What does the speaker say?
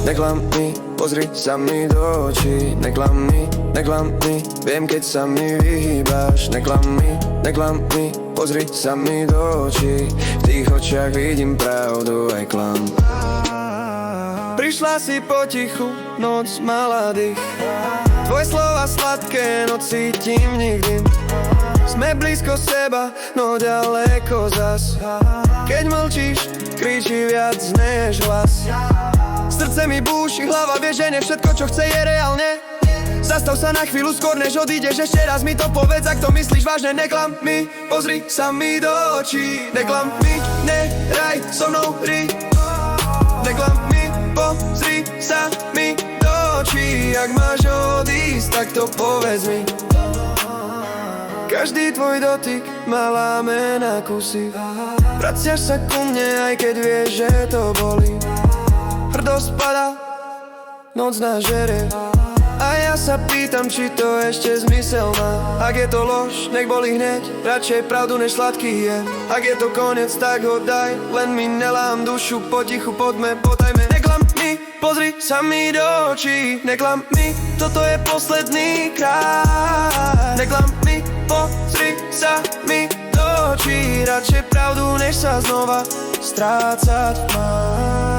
Neklam mi, pozri sa mi do očí. Neklam mi, viem keď sa mi vyhýbaš. Neklam mi, pozri sa mi do očí. V tých očiach vidím pravdu aj klam. Prišla si potichu, noc mala dých. Tvoje slova sladké, no cítim nikdy. Sme blízko seba, no ďaleko zas. Keď mlčíš, kričí viac než hlas. Srdce mi búši, hlava vie, že ne všetko, čo chce, je reálne. Zastav sa na chvíľu skôr, než odídeš. Ešte raz mi to povedz, ak to myslíš vážne. Neklam mi, pozri sa mi do očí. Neklam mi, nehraj so mnou hry. Neklam mi, pozri sa mi do očí. Ak máš odísť, tak to povedz mi. Každý tvoj dotyk ma láme na kusy. Vraciaš sa ku mne, aj keď vieš, že to bolí. Hrdosť padá, noc nás žere. A ja sa pýtam, či to ešte zmysel má. Ak je to lož, nech boli hneď. Radšej pravdu než sladký je. Ak je to koniec, tak ho daj. Len mi nelám dušu, potichu poďme, podajme. Neklam mi, pozri sa mi do očí. Neklam mi, toto je posledný krát. Neklam mi, pozri sa mi do očí. Radšej pravdu, než sa znova strácať má.